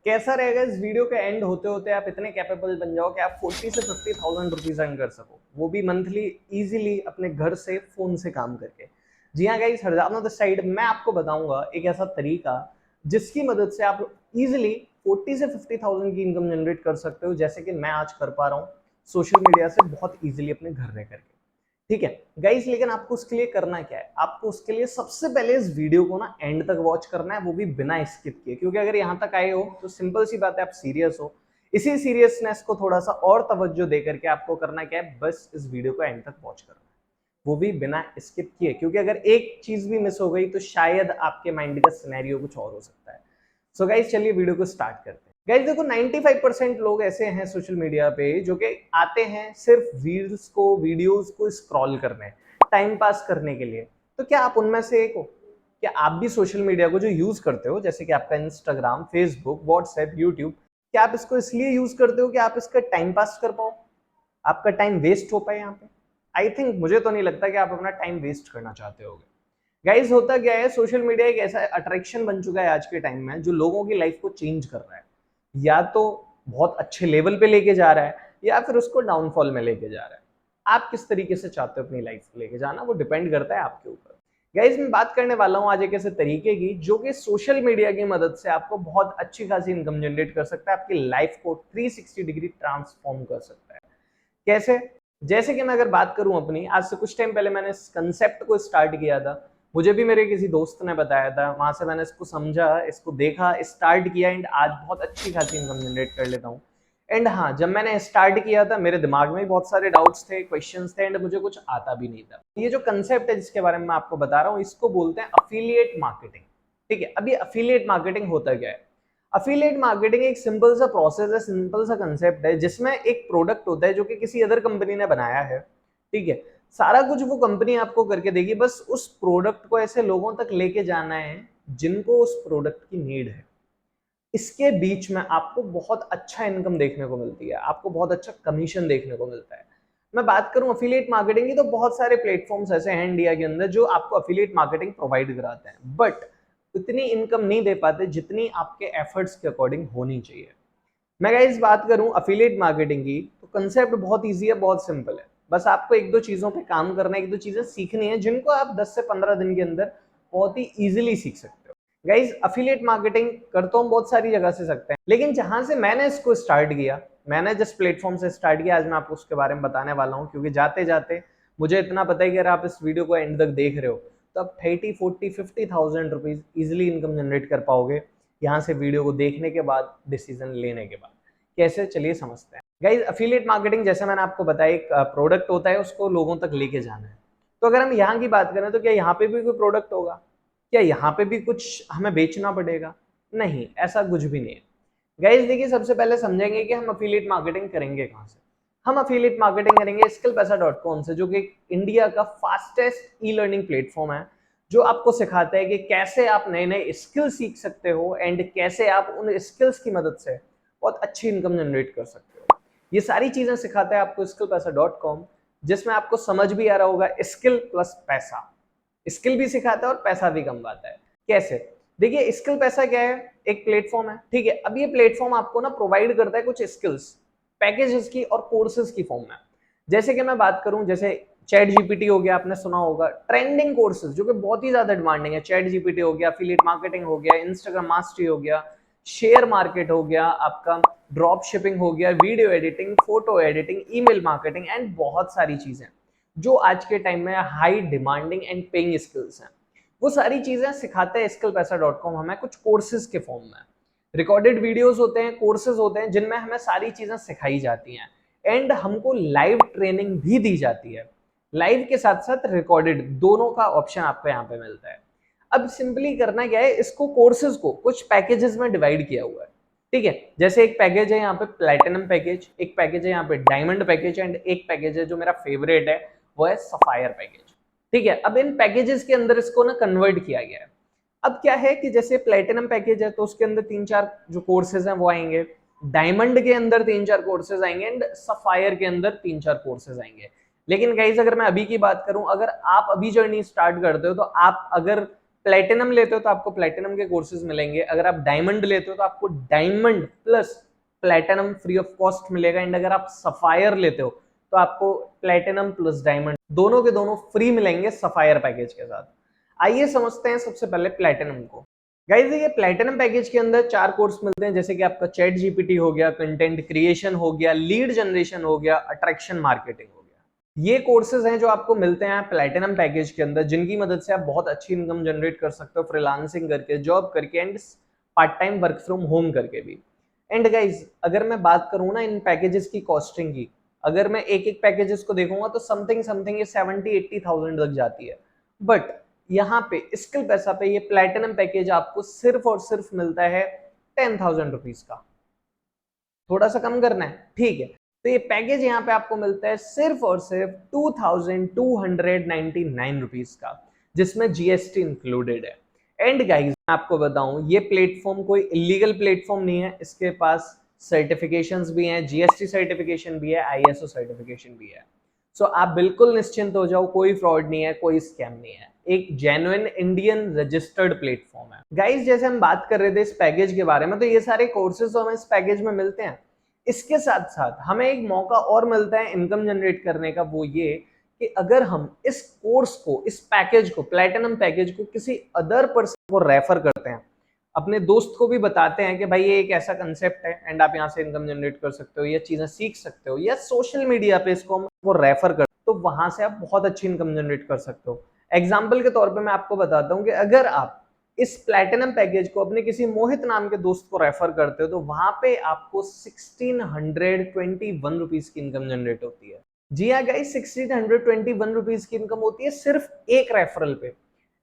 कैसा रहेगा इस वीडियो के एंड होते होते आप इतने कैपेबल बन जाओ कि आप 40 से 50,000 रुपीज अर्न कर सको, वो भी मंथली इजीली अपने घर से फोन से काम करके। जी हाँ गाइस, हट जाओ द साइड, मैं आपको बताऊंगा एक ऐसा तरीका जिसकी मदद से आप इजीली 40 से 50,000 की इनकम जनरेट कर सकते हो, जैसे कि मैं आज कर पा रहा हूँ सोशल मीडिया से बहुत इजीली अपने घर रह करके। ठीक है गाइस, लेकिन आपको उसके लिए करना क्या है, आपको उसके लिए सबसे पहले इस वीडियो को ना एंड तक वॉच करना है, वो भी बिना स्किप किए, क्योंकि अगर यहां तक आए हो तो सिंपल सी बात है, आप सीरियस हो। इसी सीरियसनेस को थोड़ा सा और तवज्जो दे करके आपको करना क्या है, बस इस वीडियो को एंड तक वॉच करना है, वो भी बिना स्किप किए, क्योंकि अगर एक चीज भी मिस हो गई तो शायद आपके माइंड का सिनेरियो कुछ और हो सकता है। सो गाइस, चलिए वीडियो को स्टार्ट करते हैं। गाइस देखो, 95% लोग ऐसे हैं सोशल मीडिया पे जो कि आते हैं सिर्फ रील्स को, वीडियोस को स्क्रॉल करने, टाइम पास करने के लिए। तो क्या आप उनमें से एक हो? क्या आप भी सोशल मीडिया को जो यूज करते हो, जैसे कि आपका इंस्टाग्राम, फेसबुक, व्हाट्सएप, यूट्यूब, क्या आप इसको इसलिए यूज करते हो कि आप इसका टाइम पास कर पाओ, आपका टाइम वेस्ट हो पाए यहाँ पे? आई थिंक, मुझे तो नहीं लगता कि आप अपना टाइम वेस्ट करना चाहते होगे। गाइज होता क्या है, सोशल मीडिया एक ऐसा अट्रैक्शन बन चुका है आज के टाइम में जो लोगों की लाइफ को चेंज कर रहा है, या तो बहुत अच्छे लेवल पे लेके जा रहा है या फिर उसको डाउनफॉल में लेके जा रहा है। आप किस तरीके से चाहते हो अपनी लाइफ लेके जाना, वो डिपेंड करता है आपके ऊपर। गाइज मैं बात करने वाला हूँ आज एक ऐसे तरीके की जो कि सोशल मीडिया की मदद से आपको बहुत अच्छी खासी इनकम जनरेट कर सकता है, आपकी लाइफ को 360 डिग्री ट्रांसफॉर्म कर सकता है। कैसे? जैसे कि मैं अगर बात करूं अपनी, आज से कुछ टाइम पहले मैंने इस कंसेप्ट को स्टार्ट किया था, मुझे भी मेरे किसी दोस्त ने बताया था, वहां से मैंने इसको समझा, इसको देखा, स्टार्ट किया एंड आज बहुत अच्छी खासी इनकम जनरेट कर लेता हूँ। एंड हाँ, जब मैंने स्टार्ट किया था मेरे दिमाग में बहुत सारे डाउट्स थे, क्वेश्चंस थे एंड मुझे कुछ आता भी नहीं था। ये जो कंसेप्ट है जिसके बारे में मैं आपको बता रहा हूँ, इसको बोलते हैं अफिलिएट मार्केटिंग। ठीक है, अभी अफिलिएट मार्केटिंग होता क्या है? अफिलिएट मार्केटिंग एक सिंपल सा प्रोसेस है, सिंपल सा कंसेप्ट है, जिसमें एक प्रोडक्ट होता है जो कि किसी अदर कंपनी ने बनाया है। ठीक है, सारा कुछ वो कंपनी आपको करके देगी, बस उस प्रोडक्ट को ऐसे लोगों तक लेके जाना है जिनको उस प्रोडक्ट की नीड है। इसके बीच में आपको बहुत अच्छा इनकम देखने को मिलती है, आपको बहुत अच्छा कमीशन देखने को मिलता है। मैं बात करूं अफिलिएट मार्केटिंग की, तो बहुत सारे प्लेटफॉर्म्स ऐसे हैं इंडिया के अंदर जो आपको अफिलिएट मार्केटिंग प्रोवाइड कराते हैं, बट उतनी इनकम नहीं दे पाते जितनी आपके एफर्ट्स के अकॉर्डिंग होनी चाहिए। मैं गाइस बात करूं अफिलिएट मार्केटिंग की, तो कंसेप्ट बहुत इजी है, बहुत सिंपल है। बस आपको एक दो चीजों पे काम करना है, एक दो चीजें सीखनी है जिनको आप 10 से 15 दिन के अंदर बहुत ही इजीली सीख सकते हो। गाइस अफिलिएट मार्केटिंग कर तो हम बहुत सारी जगह से सकते हैं, लेकिन जहां से मैंने इसको स्टार्ट किया, मैंने जिस प्लेटफॉर्म से स्टार्ट किया, आज मैं आपको उसके बारे में बताने वाला हूं, क्योंकि जाते जाते मुझे इतना पता है कि अगर आप इस वीडियो को एंड तक देख रहे हो तो आप 30, 40, 50,000 रुपीज इजिली इनकम जनरेट कर पाओगे, यहाँ से वीडियो को देखने के बाद, डिसीजन लेने के बाद। कैसे, चलिए समझते हैं। गाइस अफिलिएट मार्केटिंग, जैसे मैंने आपको बताया, एक प्रोडक्ट होता है, उसको लोगों तक लेके जाना है। तो अगर हम यहाँ की बात करें तो क्या यहाँ पे भी कोई प्रोडक्ट होगा? क्या यहाँ पे भी कुछ हमें बेचना पड़ेगा? नहीं, ऐसा कुछ भी नहीं है। गाइस देखिए, सबसे पहले समझेंगे कि हम अफिलिएट मार्केटिंग करेंगे कहाँ से। हम अफिलिएट मार्केटिंग करेंगे skillpesa.com से, जो कि इंडिया का फास्टेस्ट ई लर्निंग प्लेटफॉर्म है, जो आपको सिखाता है कि कैसे आप नए नए स्किल सीख सकते हो एंड कैसे आप उन स्किल्स की मदद से बहुत अच्छी इनकम जनरेट कर सकते हो। ये सारी चीजें सिखाता है आपको skillpesa.com, जिसमें आपको समझ भी आ रहा होगा, स्किल प्लस पैसा। स्किल भी सिखाता है और पैसा भी कमाता है। कैसे? देखिए, स्किल पैसा क्या है, एक प्लेटफॉर्म है। ठीक है, अब ये प्लेटफॉर्म आपको ना प्रोवाइड करता है कुछ स्किल्स, पैकेजेस की और कोर्सेज की फॉर्म में। जैसे कि मैं बात करूं, जैसे चैट जीपीटी हो गया, आपने सुना होगा, ट्रेंडिंग कोर्सेज जो कि बहुत ही ज्यादा डिमांडिंग है। चैट जीपीटी हो गया, अफिलिएट मार्केटिंग हो गया, इंस्टाग्राम मास्टरी हो गया, शेयर मार्केट हो गया, आपका ड्रॉप शिपिंग हो गया, video editing, photo editing, email marketing and बहुत सारी चीजें जो आज के टाइम में high demanding and paying skills हैं। वो सारी चीजें सिखाते हैं skillpesa.com हमें कुछ कोर्सेज के फॉर्म में। रिकॉर्डेड वीडियोस होते हैं, कोर्सेज होते हैं, जिनमें हमें सारी चीजें सिखाई जाती हैं एंड हमको लाइव ट्रेनिंग भी दी जाती है। लाइव के साथ साथ रिकॉर्डेड, दोनों का ऑप्शन आपको यहाँ पे मिलता है। अब सिंपली करना क्या है, इसको कोर्सेज को कुछ पैकेजेस में डिवाइड किया हुआ है। ठीक है, जैसे एक पैकेज है यहाँ पे प्लैटिनम पैकेज, एक पैकेज है यहाँ पे डायमंड पैकेज एंड एक पैकेज है जो मेरा फेवरेट है, वो है सफायर पैकेज। ठीक है, अब इन पैकेजेस के अंदर इसको ना कन्वर्ट किया गया है। अब क्या है कि जैसे प्लेटिनम पैकेज है तो उसके अंदर 3-4 जो कोर्सेज हैं वो आएंगे, डायमंड के अंदर 3-4 कोर्सेज आएंगे एंड सफायर के अंदर 3-4 कोर्सेज आएंगे। लेकिन गाइस अगर मैं अभी की बात करूं, अगर आप अभी जर्नी स्टार्ट करते हो तो आप अगर प्लेटिनम लेते हो तो आपको प्लेटिनम के कोर्सेज मिलेंगे, अगर आप डायमंड लेते हो तो आपको diamond plus platinum free of cost मिलेगा, एंड अगर आप सफायर लेते हो तो आपको प्लेटिनम प्लस डायमंड दोनों के दोनों फ्री मिलेंगे सफायर पैकेज के साथ। आइए समझते हैं सबसे पहले प्लेटिनम को। गाइस ये प्लेटिनम पैकेज के अंदर 4 कोर्स मिलते हैं, जैसे कि आपका चैट जीपीटी हो गया, कंटेंट क्रिएशन हो गया, लीड जनरेशन हो गया, अट्रैक्शन मार्केटिंग हो गया। ये कोर्सेज हैं जो आपको मिलते हैं प्लेटिनम पैकेज के अंदर, जिनकी मदद से आप बहुत अच्छी इनकम जनरेट कर सकते हो फ्रीलांसिंग करके, जॉब करके and part time work from home करके भी। एंड गाइज अगर मैं बात करूं ना इन पैकेजेस की कॉस्टिंग की, अगर मैं एक एक पैकेजेस को देखूंगा तो समथिंग ये 70-80,000 लग जाती है, बट यहाँ पे स्किल पैसा पे ये प्लेटिनम पैकेज आपको सिर्फ और सिर्फ मिलता है 10,000 रुपीज का। थोड़ा सा कम करना है, ठीक है, तो ये पैकेज यहाँ पे आपको मिलता है सिर्फ और सिर्फ 2,299 रुपीज का, जिसमें जीएसटी इंक्लूडेड है। एंड गाइज मैं आपको बताऊं ये प्लेटफॉर्म कोई इलीगल प्लेटफॉर्म नहीं है, इसके पास सर्टिफिकेशंस भी हैं, जीएसटी सर्टिफिकेशन भी है, आईएसओ सर्टिफिकेशन भी है। सो आप बिल्कुल निश्चिंत हो जाओ, कोई फ्रॉड नहीं है, कोई स्कैम नहीं है, एक जेन्युइन इंडियन रजिस्टर्ड प्लेटफॉर्म है। गाइज जैसे हम बात कर रहे थे इस पैकेज के बारे में, तो ये सारे कोर्सेज तो हमें इस पैकेज में मिलते हैं, इसके साथ साथ हमें एक मौका और मिलता है इनकम जनरेट करने का, वो ये कि अगर हम इस कोर्स को, इस पैकेज को, प्लेटिनम पैकेज को किसी अदर पर्सन को रेफर करते हैं, अपने दोस्त को भी बताते हैं कि भाई ये एक ऐसा कंसेप्ट है एंड आप यहाँ से इनकम जनरेट कर सकते हो, ये चीजें सीख सकते हो, या सोशल मीडिया पे इसको हम वो रेफर करते हो, तो वहां से आप बहुत अच्छी इनकम जनरेट कर सकते हो। एग्जाम्पल के तौर पर मैं आपको बताता हूँ कि अगर आप इस प्लेटिनम पैकेज को अपने किसी मोहित नाम के दोस्त को रेफर करते हो तो वहां पे आपको 1621 रुपीज की इनकम जनरेट होती है। जी हाँ गाइस, 1621 रुपीज की इनकम होती है सिर्फ एक रेफरल पे।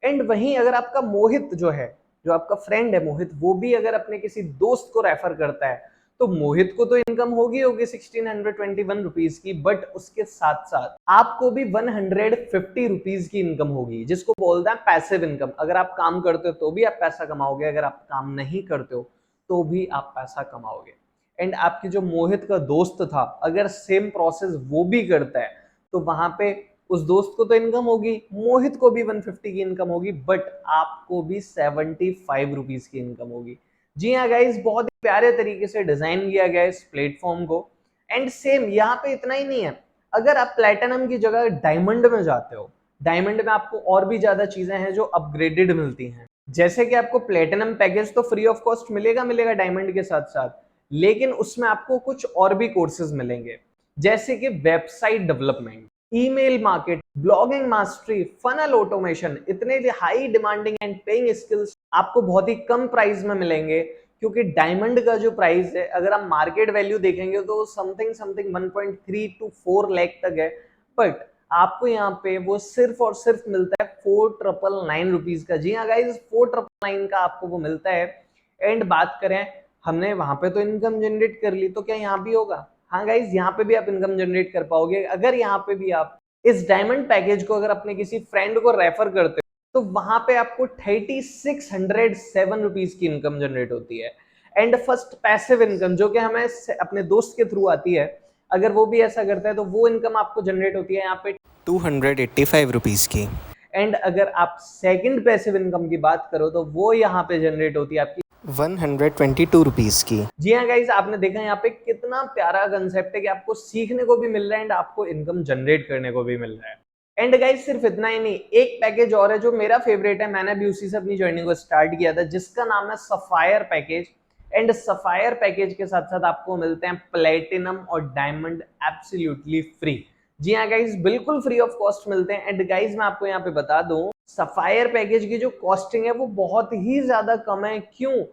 एंड वहीं अगर आपका मोहित जो है, जो आपका फ्रेंड है मोहित, वो भी अगर अपने किसी दोस्त को रेफर करता है तो मोहित को तो इनकम होगी 1621 रुपीज की, बट उसके साथ साथ आपको भी 150 रुपीज की इनकम होगी, जिसको बोलते हैं पैसिव इनकम। अगर आप काम करते हो तो भी आप पैसा कमाओगे, अगर आप काम नहीं करते हो तो भी आप पैसा कमाओगे। एंड आपकी जो मोहित का दोस्त था, अगर सेम प्रोसेस वो भी करता है तो वहां पे उस दोस्त को तो इनकम होगी, मोहित को भी 150 की इनकम होगी, बट आपको भी 75 रुपीज की इनकम होगी। जी हाँ गाइस, बहुत ही प्यारे तरीके से डिजाइन किया गया है इस प्लेटफॉर्म को। एंड सेम यहाँ पे इतना ही नहीं है, अगर आप प्लेटिनम की जगह डायमंड में जाते हो, डायमंड में आपको और भी ज्यादा चीजें हैं जो अपग्रेडेड मिलती हैं, जैसे कि आपको प्लेटिनम पैकेज तो फ्री ऑफ कॉस्ट मिलेगा डायमंड के साथ साथ, लेकिन उसमें आपको कुछ और भी कोर्सेज मिलेंगे, जैसे कि website development, email market, blogging mastery, funnel automation, इतने high demanding and paying skills आपको बहुत ही कम प्राइस में मिलेंगे। क्योंकि डायमंड का जो प्राइस है, अगर आप मार्केट वैल्यू देखेंगे तो समथिंग 1.3 to 4 लाख तक है, बट आपको यहाँ पे वो सिर्फ और सिर्फ मिलता है 4,999 रुपीज का। जी हाँ गाइज, 4,999 का आपको वो मिलता है। एंड बात करें, हमने वहां पे तो इनकम जनरेट कर ली, तो क्या यहाँ भी होगा? हाँ गाइज, यहाँ पे भी आप इनकम जनरेट कर पाओगे। अगर यहाँ पे भी आप इस डायमंड पैकेज को अगर अपने किसी फ्रेंड को रेफर करते हो तो वहां पे आपको 3607 रुपीज की इनकम जनरेट होती है। एंड फर्स्ट पैसिव इनकम, जो कि हमें अपने दोस्त के थ्रू आती है, अगर वो भी ऐसा करता है तो वो इनकम आपको जनरेट होती है यहाँ पे 285 रुपीज की। एंड अगर आप सेकंड पैसिव इनकम की बात करो तो वो यहाँ पे जनरेट होती है आपकी 122 रुपीज की। जी हाँ गाइस, आपने देखा यहाँ पे कितना प्यारा कंसेप्ट है कि आपको सीखने को भी मिल रहा है एंड आपको इनकम जनरेट करने को भी मिल रहा है। एंड गाइस सिर्फ इतना ही नहीं, एक पैकेज और है जो मेरा फेवरेट है, मैंने भी उसी से अपनी जर्नी को स्टार्ट किया था, जिसका नाम है sapphire package. And sapphire package के साथ साथ आपको मिलते हैं प्लेटिनम और डायमंड एब्सोल्युटली फ्री। जी हाँ गाइस, बिल्कुल फ्री ऑफ कॉस्ट मिलते हैं। एंड गाइस मैं आपको यहाँ पे बता दूं, सफायर पैकेज की जो कॉस्टिंग है वो बहुत ही ज्यादा कम है। क्यों?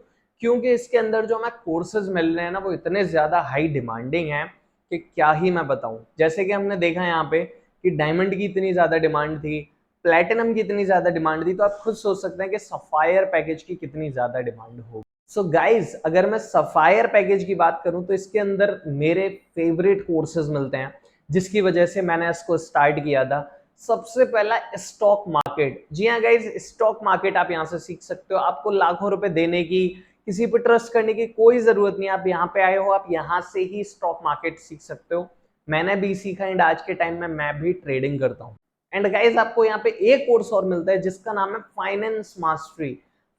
क्योंकि इसके अंदर जो हमें कोर्सेज मिल रहे हैं ना, वो इतने ज्यादा हाई डिमांडिंग है कि क्या ही मैं बताऊं। जैसे कि हमने देखा यहाँ पे कि डायमंड की इतनी ज्यादा डिमांड थी, प्लेटिनम की इतनी ज्यादा डिमांड थी, तो आप खुद सोच सकते हैं कि सफायर पैकेज की कितनी ज्यादा डिमांड होगी। सो गाइज, अगर मैं सफायर पैकेज की बात करूं तो इसके अंदर मेरे फेवरेट कोर्सेज मिलते हैं, जिसकी वजह से मैंने इसको स्टार्ट किया था। सबसे पहला स्टॉक मार्केट। जी हाँ गाइज, स्टॉक मार्केट आप यहाँ से सीख सकते हो। आपको लाखों रुपए देने की, किसी पर ट्रस्ट करने की कोई जरूरत नहीं है। आप यहाँ पे आए हो, आप यहाँ से ही स्टॉक मार्केट सीख सकते हो। मैंने भी सीखा एंड आज के टाइम में मैं भी ट्रेडिंग करता हूँ। एंड गाइज आपको यहाँ पे एक कोर्स और मिलता है जिसका नाम है फाइनेंस मास्टरी।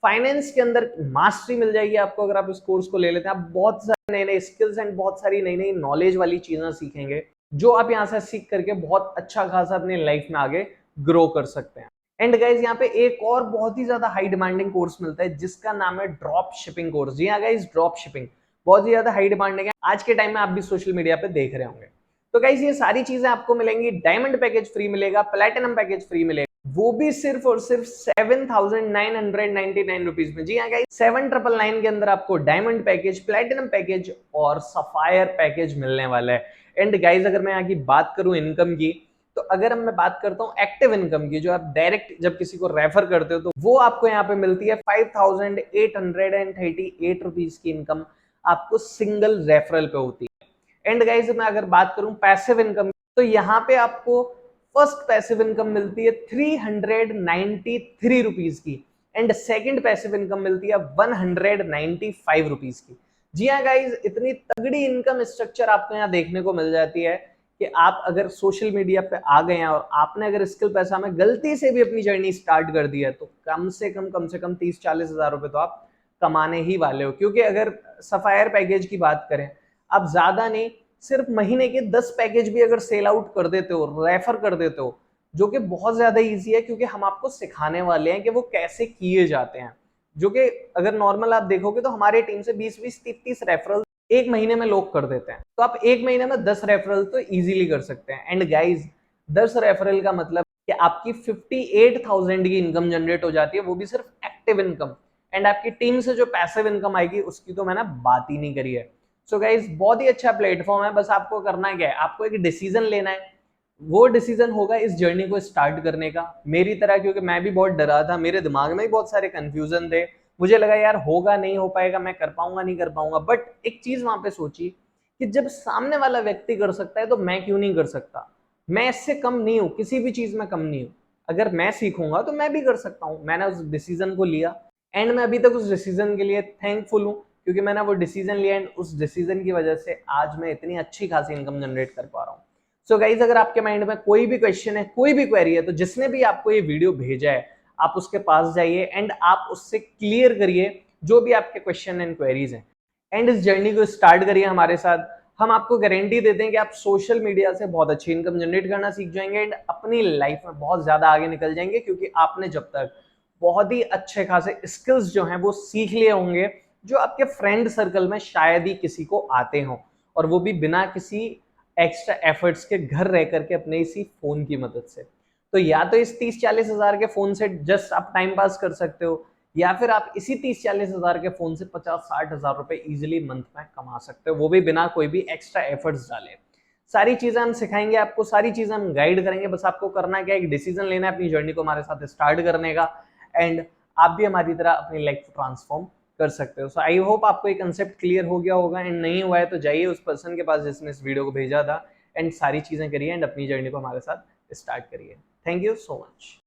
फाइनेंस के अंदर मास्टरी मिल जाएगी आपको अगर आप इस कोर्स को ले लेते हैं। आप बहुत सारे नए नए स्किल्स एंड बहुत सारी नई नई नॉलेज वाली चीजें सीखेंगे जो आप यहाँ से सीख करके बहुत अच्छा खासा अपनी लाइफ में आगे ग्रो कर सकते हैं। एंड गाइज यहाँ पे एक और बहुत ही ज्यादा हाई डिमांडिंग कोर्स मिलता है जिसका नाम है ड्रॉप शिपिंग कोर्स। जी हाँ गाइज, ड्रॉप शिपिंग बहुत ही ज्यादा हाई डिमांडिंग है आज के टाइम में, आप भी सोशल मीडिया पे देख रहे होंगे। तो गाइज ये सारी चीजें आपको मिलेंगी। डायमंड पैकेज फ्री मिलेगा, प्लेटिनम पैकेज फ्री मिलेगा, वो भी सिर्फ और सिर्फ 7,999 रुपीज में। जी हाँ गाइज, 7,999 के अंदर आपको डायमंड पैकेज, प्लेटिनम पैकेज और सफायर पैकेज मिलने वाला है। एंड गाइज अगर मैं यहाँ की बात करूं इनकम की, तो अगर मैं बात करता हूँ एक्टिव इनकम की, जो आप डायरेक्ट जब किसी को रेफर करते हो तो वो आपको यहाँ पे मिलती है 5,838 रुपीज की इनकम आपको सिंगल रेफरल पे होती है। एंड गाइज मैं अगर बात करूं पैसिव इनकम, तो यहाँ पे आपको फर्स्ट पैसिव इनकम मिलती है 393 रुपीज की एंड सेकंड पैसिव इनकम मिलती है 195 रुपीज की। जी हाँ गाइज, इतनी तगड़ी इनकम स्ट्रक्चर आपको यहाँ देखने को मिल जाती है कि आप अगर सोशल मीडिया पे आ गए हैं और आपने अगर स्किल पैसा में गलती से भी अपनी जर्नी स्टार्ट कर दी है तो कम से कम 30-40 हजार रुपए तो आप कमाने ही वाले हो। क्योंकि अगर सफायर पैकेज की बात करें, आप ज्यादा नहीं, सिर्फ महीने के 10 पैकेज भी अगर सेल आउट कर देते हो, रेफर कर देते हो, जो कि बहुत ज्यादा इजी है क्योंकि हम आपको सिखाने वाले हैं कि वो कैसे किए जाते हैं। जो कि अगर नॉर्मल आप देखोगे तो हमारी टीम से 20-20, 30-30 रेफरल एक महीने में लोग कर देते हैं। तो आप एक महीने में 10 रेफरल तो इजीली कर सकते हैं। एंड गाइज 10 रेफरल का मतलब कि आपकी 58,000 की इनकम जनरेट हो जाती है, वो भी सिर्फ एक्टिव इनकम। एंड आपकी टीम से जो पैसिव इनकम आएगी उसकी तो मैंने बात ही नहीं करी है। सो गाइज बहुत ही अच्छा प्लेटफॉर्म है। बस आपको करना क्या है, आपको एक डिसीजन लेना है। वो डिसीजन होगा इस जर्नी को स्टार्ट करने का, मेरी तरह, क्योंकि मैं भी बहुत डरा था, मेरे दिमाग में भी बहुत सारे कंफ्यूजन थे। मुझे लगा यार होगा नहीं हो पाएगा, मैं कर पाऊंगा नहीं कर पाऊंगा। बट एक चीज वहां पे सोची कि जब सामने वाला व्यक्ति कर सकता है तो मैं क्यों नहीं कर सकता। मैं इससे कम नहीं हूँ, किसी भी चीज में कम नहीं हूँ। अगर मैं सीखूंगा तो मैं भी कर सकता हूँ। मैंने उस डिसीजन को लिया एंड मैं अभी तक उस डिसीजन के लिए थैंकफुल हूँ क्योंकि मैंने वो डिसीजन लिया एंड उस डिसीजन की वजह से आज मैं इतनी अच्छी खासी इनकम जनरेट कर पा रहा हूँ। सो गाइज अगर आपके माइंड में कोई भी क्वेश्चन है, कोई भी क्वेरी है, तो जिसने भी आपको ये वीडियो भेजा है आप उसके पास जाइए एंड आप उससे क्लियर करिए जो भी आपके क्वेश्चन एंड क्वेरीज हैं। एंड इस जर्नी को स्टार्ट करिए हमारे साथ। हम आपको गारंटी देते हैं कि आप सोशल मीडिया से बहुत अच्छी इनकम जनरेट करना सीख जाएंगे एंड अपनी लाइफ में बहुत ज्यादा आगे निकल जाएंगे क्योंकि आपने जब तक बहुत ही अच्छे खासे स्किल्स जो हैं वो सीख लिए होंगे जो आपके फ्रेंड सर्कल में शायद ही किसी को आते हों, और वो भी बिना किसी एक्स्ट्रा एफर्ट्स के घर रह करके अपने इसी फोन की मदद से। तो या तो इस 30-40 हजार के फोन से जस्ट आप टाइम पास कर सकते हो, या फिर आप इसी 30-40 हजार के फोन से 50-60 हजार रुपए इजिली मंथ में कमा सकते हो, वो भी बिना कोई भी एक्स्ट्रा एफर्ट्स डाले। सारी चीजें हम सिखाएंगे आपको, सारी चीजें हम गाइड करेंगे। बस आपको करना क्या है, एक डिसीजन लेना है अपनी जर्नी को हमारे साथ स्टार्ट करने का एंड आप भी हमारी तरह अपनी लाइफ को ट्रांसफॉर्म कर सकते हो। सो आई होप आपको ये कंसेप्ट क्लियर हो गया होगा एंड नहीं हुआ है तो जाइए उस पर्सन के पास जिसने इस वीडियो को भेजा था एंड सारी चीजें करिए एंड अपनी जर्नी को हमारे साथ स्टार्ट करिए। Thank you so much.